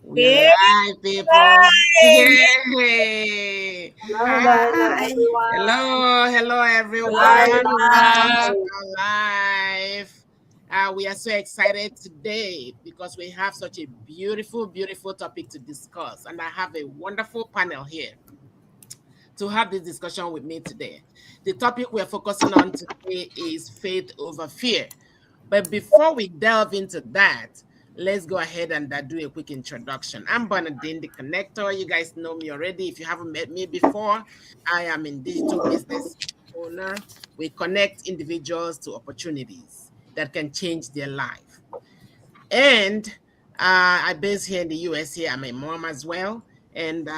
We are Yeah. live, people. Yay! Hello guys, hello Hi. everyone. Hello, Hello everyone. everyone. Hello. We are live. We are so excited today because we have such a beautiful topic to discuss, and I have a wonderful panel here to have this discussion with me today. The topic we're focusing on today is faith over fear. But before we delve into that, let's go ahead and do a quick introduction. I'm Bernadine, the connector. You guys know me already. If you haven't met me before, I am in digital business owner. We connect individuals to opportunities that can change their life. And I base here in the US here. I'm a mom as well. And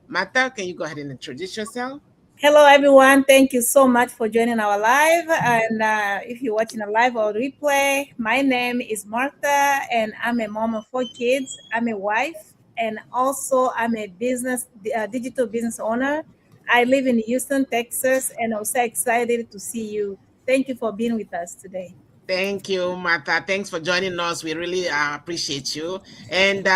Martha, can you go ahead and introduce yourself? Hello, everyone. Thank you so much for joining our live. And if you're watching a live or replay, my name is Martha, and I'm a mom of 4 kids. I'm a wife, and also I'm a digital business owner. I live in Houston, Texas, and I'm so excited to see you. Thank you for being with us today. Thank you, Martha. Thanks for joining us. We really appreciate you. And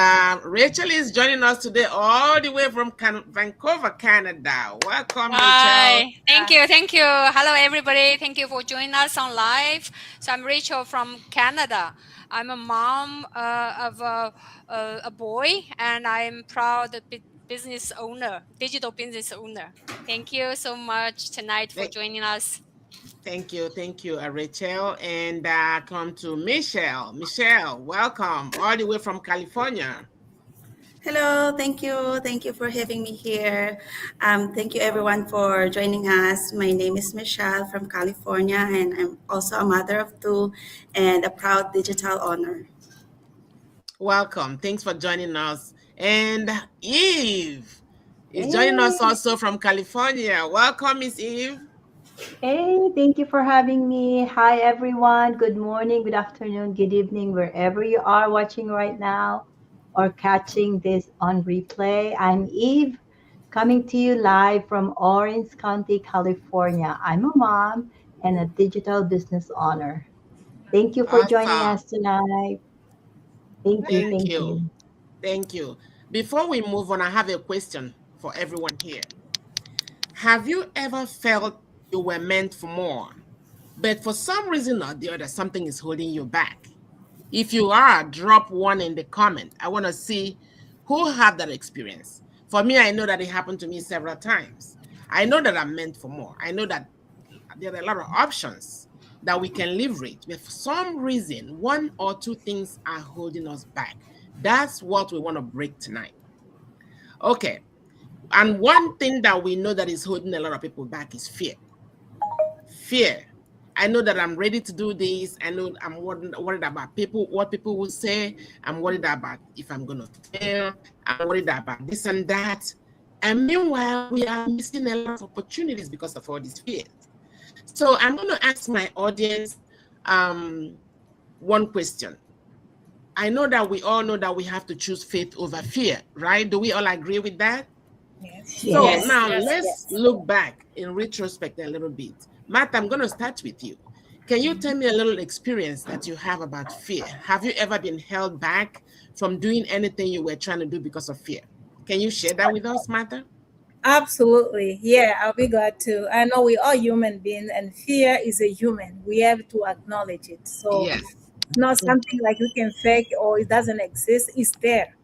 Rachel is joining us today all the way from Vancouver, Canada. Welcome, Rachel. Hi, thank you, thank you. Hello, everybody. Thank you for joining us on live. So I'm Rachel from Canada. I'm a mom of a boy, and I'm proud business owner, digital business owner. Thank you so much tonight for Thank, joining us. thank you, Rachel. And come to Michelle. Michelle, welcome all the way from California. Hello, thank you. Thank you for having me here. Thank you everyone for joining us. My name is Michelle from California, and I'm also a mother of two and a proud digital owner. Welcome. Thanks for joining us. And Eve is joining Hey, us also from California. Welcome, Miss Eve. hey, thank you for having me. Hi everyone. Good morning, good afternoon, good evening, wherever you are watching right now or catching this on replay. I'm Eve, coming to you live from Orange County, California. I'm a mom and a digital business owner. Thank you for joining Awesome. us tonight. Thank you, Thank thank you. you. Thank you. Before we move on, I have a question for everyone here. Have you ever felt you were meant for more, but for some reason or the other, something is holding you back? If you are, drop one in the comment. I want to see who had that experience. For me, I know that it happened to me several times. I know that I'm meant for more. I know that there are a lot of options that we can leverage, but for some reason, one or two things are holding us back. That's what we want to break tonight. Okay. And one thing that we know that is holding a lot of people back is fear. Fear. I know that I'm ready to do this. I know I'm worried about people, what people will say. I'm worried about if I'm going to fail. I'm worried about this and that. And meanwhile, we are missing a lot of opportunities because of all these fears. So I'm going to ask my audience one question. I know that we all know that we have to choose faith over fear, right? Do we all agree with that? Yes. So Yes. Yes. now Yes. let's Yes. look back in retrospect a little bit. Matt, I'm going to start with you. Can you tell me a little experience that you have about fear? Have you ever been held back from doing anything you were trying to do because of fear? Can you share that with us, Martha? Absolutely. Yeah, I'll be glad to. I know we are human beings and fear is a human. We have to acknowledge it. So Yes. it's not something like we can fake or it doesn't exist. It's there.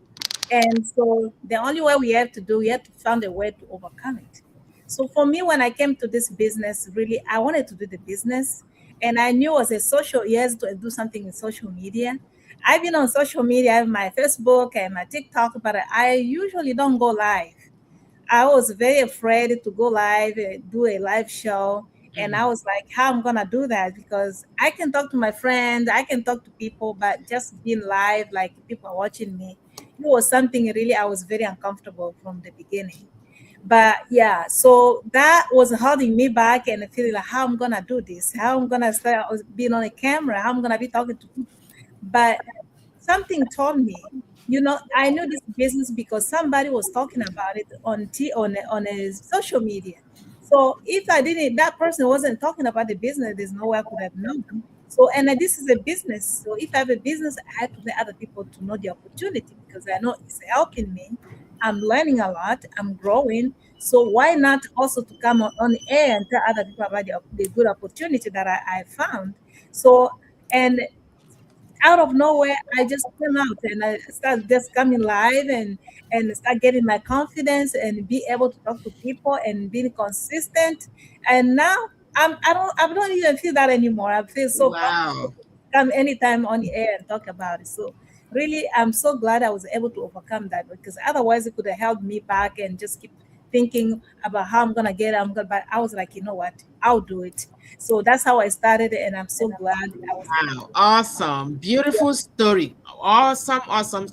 And so the only way we have to do, we have to find a way to overcome it. So for me, when I came to this business, really, I wanted to do the business. And I knew as a social, yes, to do something in social media. I've been on social media, I have my Facebook and my TikTok, but I usually don't go live. I was very afraid to go live, do a live show. And I Mhm. was like, how I'm gonna do that? Because I can talk to my friends, I can talk to people, but just being live, like people are watching me, it was something really I was very uncomfortable from the beginning. But yeah, so that was holding me back and feeling like how I'm gonna do this, how I'm gonna start being on a camera, how I'm gonna be talking to people. But something told me, I knew this business because somebody was talking about it on a social media. So if I didn't, that person wasn't talking about the business, there's no way I could have known. So, and this is a business. So, if I have a business, I have to let other people to know the opportunity because I know it's helping me. I'm learning a lot. I'm growing. So, why not also to come on the air and tell other people about the good opportunity that I found? So, and out of nowhere, I just came out and I started just coming live and start getting my confidence and be able to talk to people and being consistent. And now I don't even feel that anymore. I feel so comfortable Wow. to come anytime on the air and talk about it. So really, I'm so glad I was able to overcome that because otherwise it could have held me back and just keep thinking about how I'm gonna get it. But I was like, you know what? I'll do it. So that's how I started, and I'm so glad I was able Wow, awesome. Beautiful story. Awesome, awesome.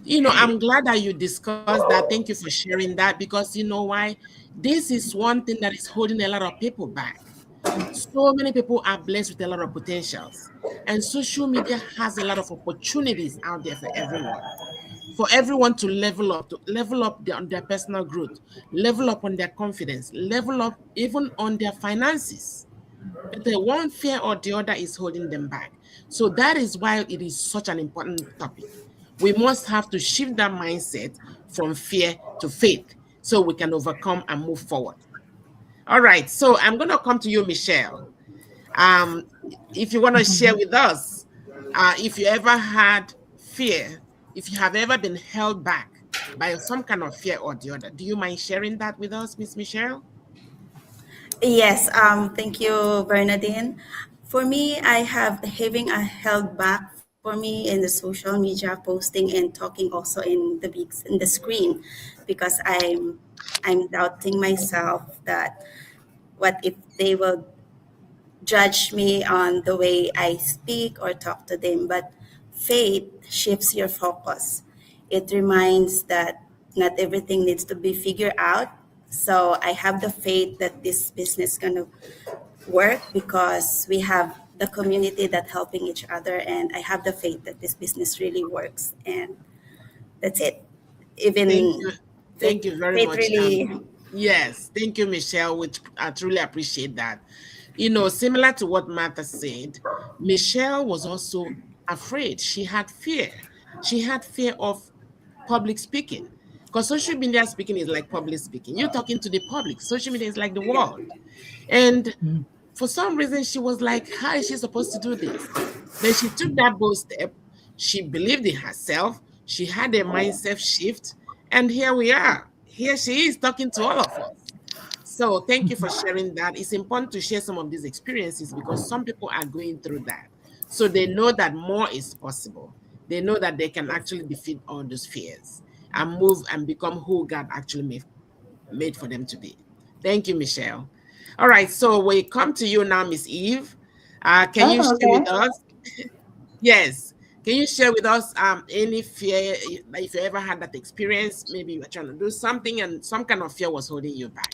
I'm glad that you discussed that. Thank you for sharing that because you know why? This is one thing that is holding a lot of people back. So many people are blessed with a lot of potentials, and social media has a lot of opportunities out there for everyone to level up on their personal growth, level up on their confidence, level up even on their finances. But the one fear or the other is holding them back. So that is why it is such an important topic. We must have to shift that mindset from fear to faith so we can overcome and move forward. All right. So I'm going to come to you, Michelle. Um, if you want to share with us, if you ever had fear, if you have ever been held back by some kind of fear or the other, do you mind sharing that with us, Miss Michelle? Yes, thank you, Bernadine. For me, I have having a held back for me in the social media posting and talking also in the screen because I'm doubting myself that what if they will judge me on the way I speak or talk to them. But faith shifts your focus. It reminds that not everything needs to be figured out. So I have the faith that this business gonna work because we have the community that helping each other, and I have the faith that this business really works, and that's it. Thank you. Even faith, Thank you very faith much. really. Yes, thank you, Michelle, which I truly appreciate that. Similar to what Martha said, Michelle was also afraid. She had fear. She had fear of public speaking. Because social media speaking is like public speaking. You're talking to the public. Social media is like the world. And for some reason, she was like, how is she supposed to do this? Then she took that bold step. She believed in herself. She had a mindset shift. And here we are. Here she is talking to all of us. So thank you for sharing that. It's important to share some of these experiences because some people are going through that. So they know that more is possible. They know that they can actually defeat all those fears and move and become who God actually made for them to be. Thank you, Michelle. All right, so we come to you now, Miss Eve. Can you Oh, share with okay. us? Yes. Can you share with us any fear if you ever had that experience? Maybe you were trying to do something and some kind of fear was holding you back.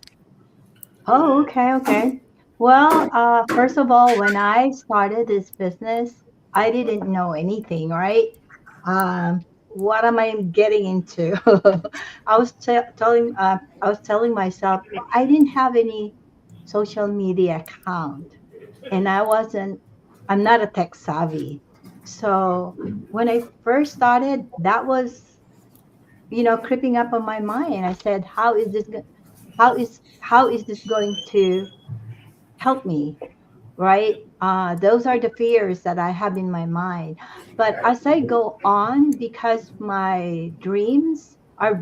Oh, okay, okay. Well, first of all, when I started this business, I didn't know anything, right? What am I getting into? I was telling myself I didn't have any social media account, and I'm not a tech savvy. So when I first started, that was, creeping up on my mind. I said, how is this going to help me, right? Those are the fears that I have in my mind. But as I go on, because my dreams are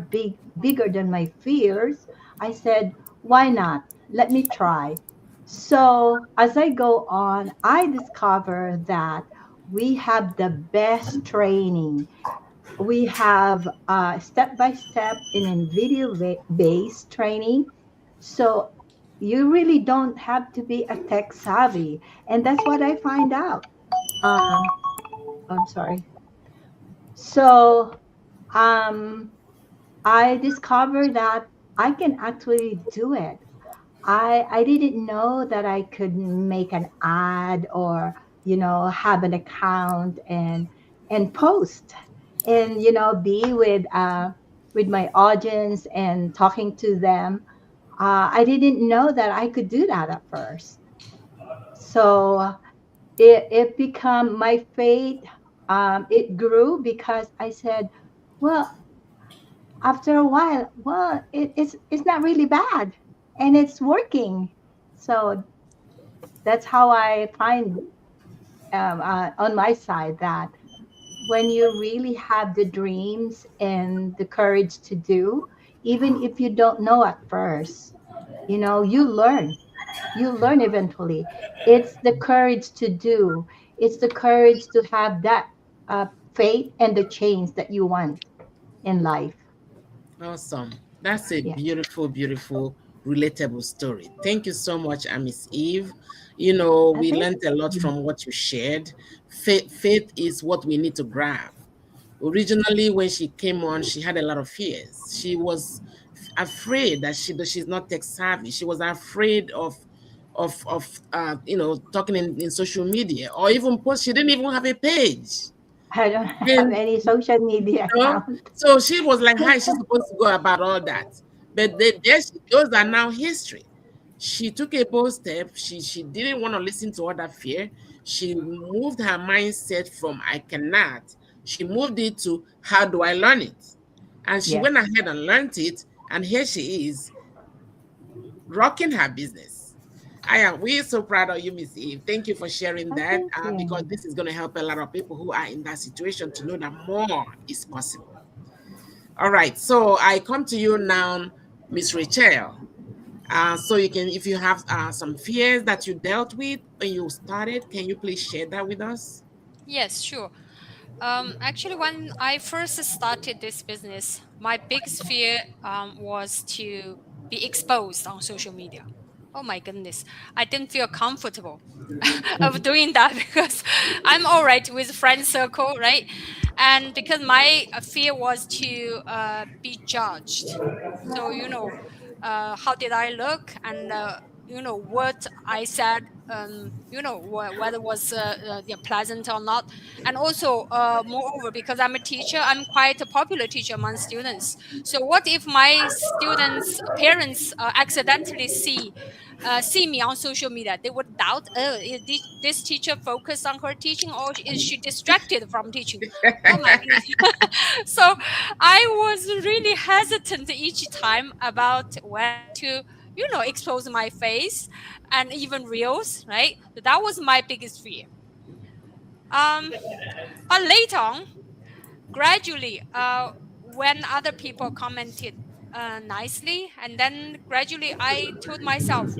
bigger than my fears, I said, why not? Let me try. So as I go on, I discover that we have the best training. We have step by step in a video based training. So you really don't have to be a tech savvy. And that's what I find out. Um, I'm sorry. So um, I discovered that I can actually do it. I didn't know that I could make an ad or have an account and post and be with my audience and talking to them. I didn't know that I could do that at first. So it become my faith. It grew because I said, well, after a while, well, it's not really bad, and it's working. So that's how I find on my side that when you really have the dreams and the courage to do, even if you don't know at first, you learn. You learn eventually. It's the courage to do. It's the courage to have that faith and the change that you want in life. Awesome. That's a Yeah. beautiful, beautiful, relatable story. Thank you so much, Miss Eve. You know, I we think. learned a lot from what you shared. Faith is what we need to grab. Originally, when she came on, she had a lot of fears. She was afraid that she's not tech savvy. She was afraid of talking in social media or even post. She didn't even have a page. I don't have And any social media know? account. So she was like, how is she supposed to go about all that? But those are now history. She took a bold step. She didn't want to listen to other fear. She moved her mindset from I cannot. She moved it to how do I learn it? And she went Yes. ahead and learned it. And here she is rocking her business. We're so proud of you, Miss Eve. Thank you for sharing I that thank because you. this is going to help a lot of people who are in that situation to know that more is possible. All right, so I come to you now, Miss Rachel. So you can, if you have some fears that you dealt with when you started, can you please share that with us? Yes, sure. Actually, when I first started this business, my biggest fear was to be exposed on social media. Oh my goodness, I didn't feel comfortable of doing that because I'm all right with friend circle, right? And because my fear was to be judged. So how did I look, and what I said, whether it was yeah, pleasant or not. And also, moreover, because I'm a teacher, I'm quite a popular teacher among students. So what if my students' parents accidentally see me on social media? They would doubt, oh, is this teacher focused on her teaching, or is she distracted from teaching? Oh my goodness. So I was really hesitant each time about where to, expose my face, and even reels, right? That was my biggest fear. Um, but later on, gradually, when other people commented nicely, and then gradually I told myself,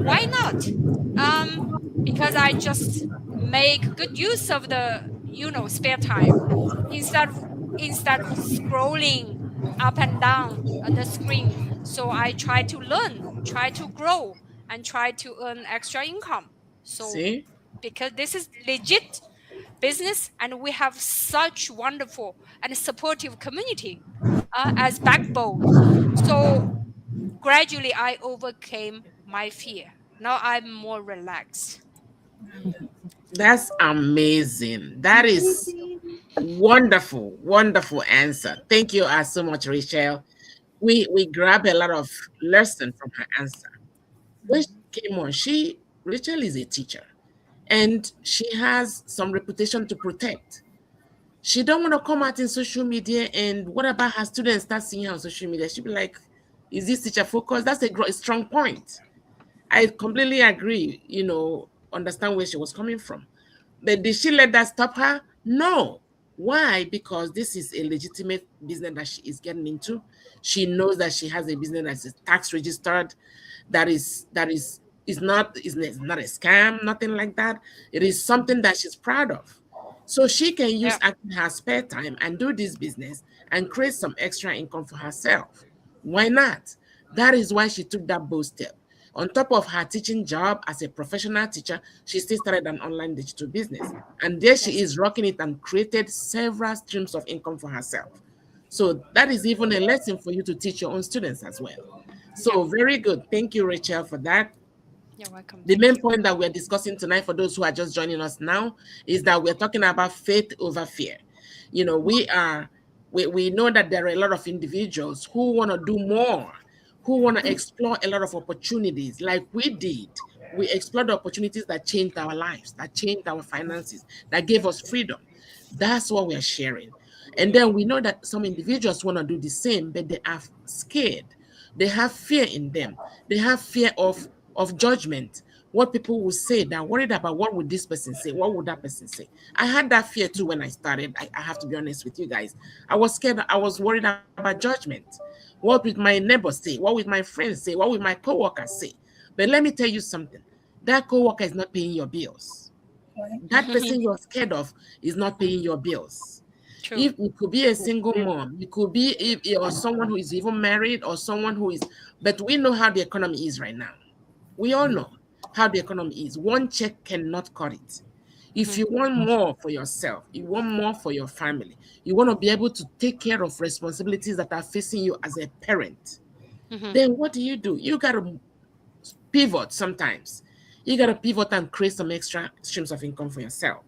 why not? Um, because I just make good use of the spare time instead of scrolling up and down the screen. So I try to learn, try to grow, and try to earn extra income. So See? because this is legit business, and we have such wonderful and supportive community as backbone. So gradually I overcame my fear. Now I'm more relaxed. That's amazing. That is Amazing. wonderful, wonderful answer. Thank you so much, Rachel. We grab a lot of lesson from her answer. When she came on, Rachel is a teacher and she has some reputation to protect. She don't want to come out in social media and what about her students start seeing her on social media? She'll be like, is this teacher focused? That's a strong point. I completely agree, understand where she was coming from. But did she let that stop her? No. Why? Because this is a legitimate business that she is getting into. She knows that she has a business that is tax registered, that is not a scam, nothing like that. It is something that she's proud of. So she can use Yeah. her spare time and do this business and create some extra income for herself. Why not? That is why she took that bold step. On top of her teaching job as a professional teacher, she still started an online digital business. And there she is rocking it and created several streams of income for herself. So that is even a lesson for you to teach your own students as well. Yeah. So very good. Thank you, Rachel, for that. You're welcome. The Thank main you. point that we're discussing tonight, for those who are just joining us now, is that we're talking about faith over fear. We know that there are a lot of individuals who want to do more, who want to explore a lot of opportunities like we did we explored the opportunities that changed our lives, that changed our finances, that gave us freedom. That's what we are sharing. And then we know that some individuals want to do the same, but they are scared. They have fear in them. They have fear of judgment. What people will say. They're worried about what would this person say? What would that person say? I had that fear too when I started. I have to be honest with you guys. I was scared. I was worried about judgment. What would my neighbors say? What would my friends say? What would my coworkers say? But let me tell you something. That coworker is not paying your bills. Right. That person you're scared of is not paying your bills. True. If it could be a single mom, it could be or someone who is even married or someone who is, but we know how the economy is right now. We all know how the economy is. One check cannot cut it. If you want more for yourself, you want more for your family, you want to be able to take care of responsibilities that are facing you as a parent, then what do? You got to pivot sometimes. You got to pivot and create some extra streams of income for yourself.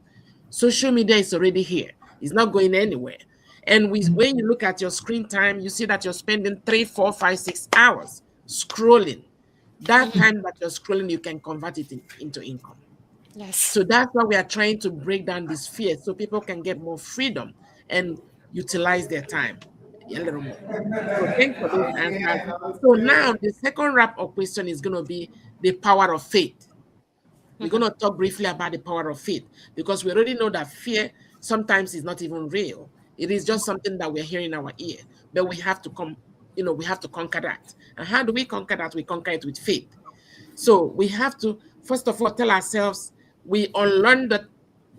Social media is already here. It's not going anywhere. And when you look at your screen time, you see that you're spending 3, 4, 5, 6 hours scrolling. That time that you're scrolling, you can convert it into income. Yes. So that's why we are trying to break down this fear so people can get more freedom and utilize their time a little more. So thanks for those answers. So now the second wrap-up question is going to be the power of faith. We're going to talk briefly about the power of faith because we already know that fear sometimes is not even real. It is just something that we're hearing in our ear, but we have to we have to conquer that. And how do we conquer that? We conquer it with faith. So we have to, first of all, tell ourselves, we unlearn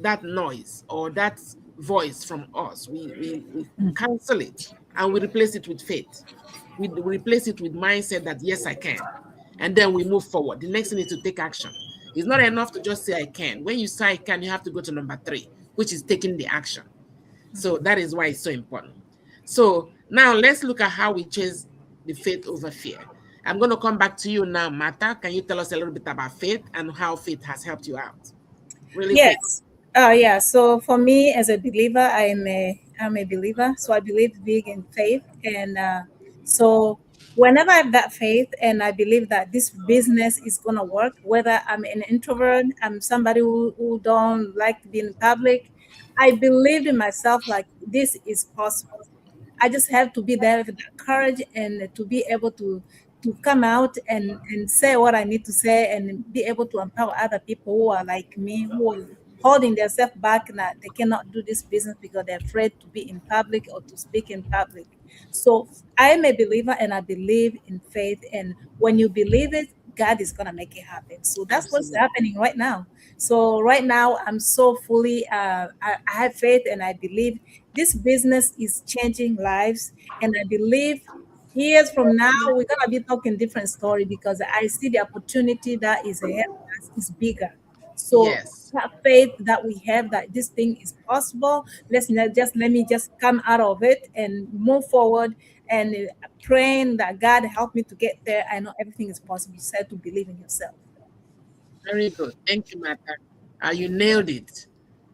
that noise or that voice from us. We cancel it and we replace it with faith. We replace it with mindset that, yes, I can. And then we move forward. The next thing is to take action. It's not enough to just say I can. When you say I can, you have to go to number 3, which is taking the action. So that is why it's so important. So now let's look at how we chase the faith over fear. I'm going to come back to you now, Martha. Can you tell us a little bit about faith and how faith has helped you out? Really quick. Yes. Yeah. So for me, as a believer, I'm a believer. So I believe big in faith, and so whenever I have that faith, and I believe that this business is gonna work, whether I'm an introvert, I'm somebody who don't like to be in public, I believe in myself. Like this is possible. I just have to be there with that courage and to be able to come out and say what I need to say and be able to empower other people who are like me, who are holding themselves back and that they cannot do this business because they're afraid to be in public or to speak in public. So I am a believer and I believe in faith. And when you believe it, God is gonna make it happen. So that's what's Absolutely. happening right now. So right now I'm so fully I have faith and I believe this business is changing lives. And I believe years from now we're gonna be talking different story because I see the opportunity that is ahead of us is bigger. So Yes. that faith that we have that this thing is possible, let's not just let me just come out of it and move forward and praying that God help me to get there. I know everything is possible. You said to believe in yourself. Very good. Thank you, Martha. You nailed it.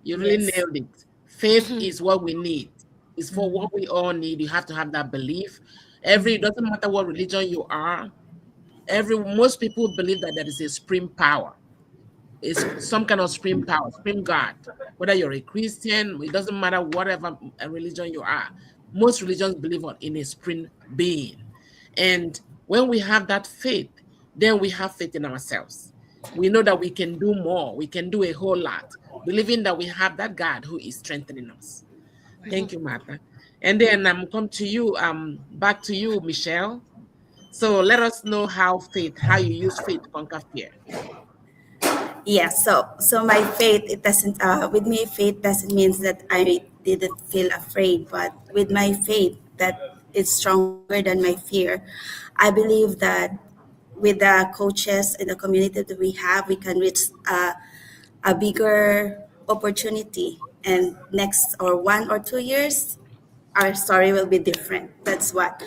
You really Yes. nailed it. Faith is what we need. It's for what we all need. You have to have that belief. It doesn't matter what religion you are. Most people believe that there is a supreme power. It's some kind of supreme power, supreme God. Whether you're a Christian, it doesn't matter whatever religion you are. Most religions believe in a supreme being. And when we have that faith, then we have faith in ourselves. We know that we can do more. We can do a whole lot, believing that we have that God who is strengthening us. Thank you, Martha. And then come to you, back to you, Michelle. So let us know how you use faith to conquer fear. Yeah, so my faith, it doesn't with me, faith doesn't mean that I didn't feel afraid, but with my faith that is stronger than my fear. I believe that with the coaches and the community that we have, we can reach a bigger opportunity, and next or 1 or 2 years our story will be different. That's what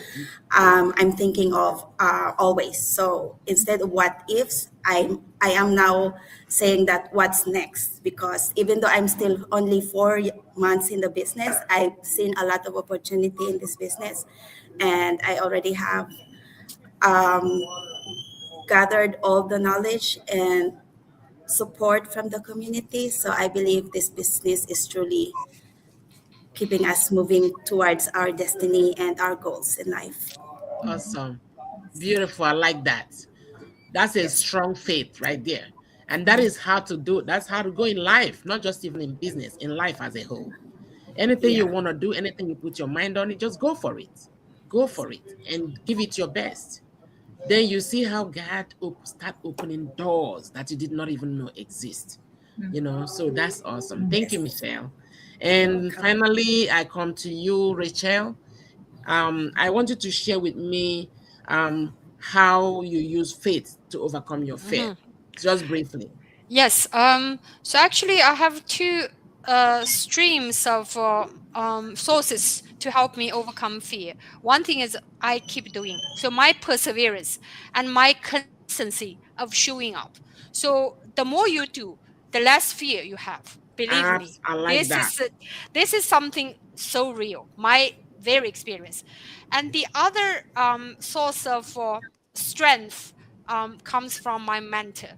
I'm thinking of always. So instead of what ifs, I am now saying that what's next, because even though I'm still only 4 months in the business, I've seen a lot of opportunity in this business, and I already have um, gathered all the knowledge and support from the community. So I believe this business is truly keeping us moving towards our destiny and our goals in life. Awesome. Beautiful. I like that. That's a strong faith right there. And that is how to do, that's how to go in life, not just even in business, in life as a whole. Anything you Yeah. want to do, anything you put your mind on it, just go for it. Go for it and give it your best. Then you see how God start opening doors that you did not even know exist. So that's awesome. Thank you, Michelle. And finally, I come to you, Rachel. I want you to share with me how you use faith to overcome your fear. Just briefly. Yes. So actually, I have two streams of sources to help me overcome fear. One thing is I keep doing. So my perseverance and my consistency of showing up. So the more you do, the less fear you have. Believe me, I like that. This is something so real. My very experience, and the other source of strength comes from my mentor,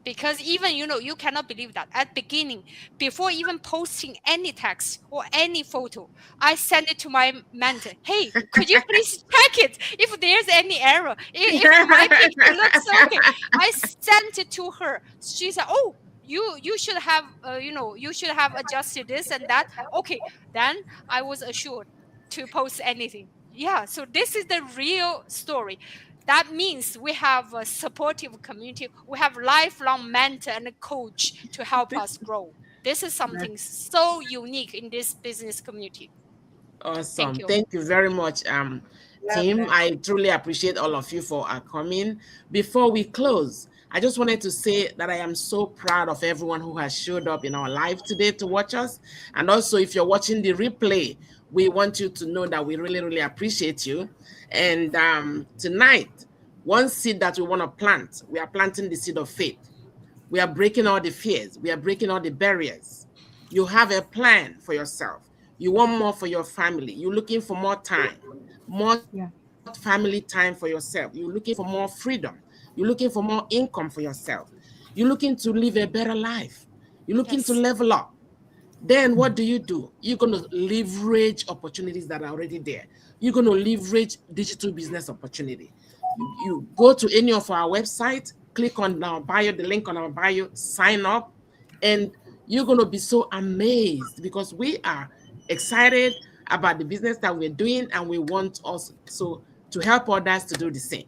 because even you cannot believe that at beginning, before even posting any text or any photo, I send it to my mentor. Hey, could you please check it if there's any error, if my picture looks okay? I sent it to her. She said, oh, you should have you should have adjusted this and that. Okay, then I was assured to post anything. Yeah, so this is the real story. That means we have a supportive community. We have lifelong mentor and coach to help us grow. This is something so unique in this business community. Awesome. You. Thank you very much, team. that. I truly appreciate all of you for coming. Before we close, I just wanted to say that I am so proud of everyone who has showed up in our live today to watch us. And also, if you're watching the replay, we want you to know that we really, really appreciate you. And tonight, one seed that we want to plant, we are planting the seed of faith. We are breaking all the fears. We are breaking all the barriers. You have a plan for yourself. You want more for your family. You're looking for more time, more family time for yourself. You're looking for more freedom. You're looking for more income for yourself. You're looking to live a better life. You're looking to level up. Then what do? You're going to leverage opportunities that are already there. You're going to leverage digital business opportunity. You go to any of our websites, click on our bio, the link on our bio, sign up, and you're going to be so amazed because we are excited about the business that we're doing, and we want also to help others to do the same.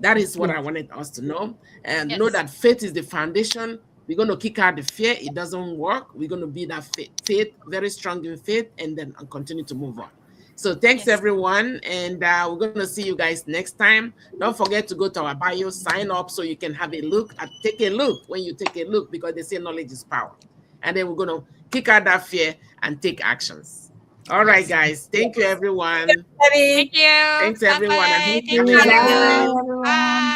That is what I wanted us to know, and know that faith is the foundation. We're going to kick out the fear. It doesn't work. We're going to be that faith, very strong in faith, and then continue to move on. So thanks everyone, and we're going to see you guys next time. Don't forget to go to our bio, sign up so you can have a look, take a look when you take a look, because they say knowledge is power. And then we're going to kick out that fear and take actions. All right, guys. Thank you, everyone. Thank you. Thanks, everyone. Bye-bye. Thank you. Bye.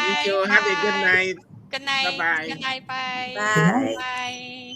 Thank you. Have a good night. Good night. Bye-bye. Good night. Bye. Bye. Bye.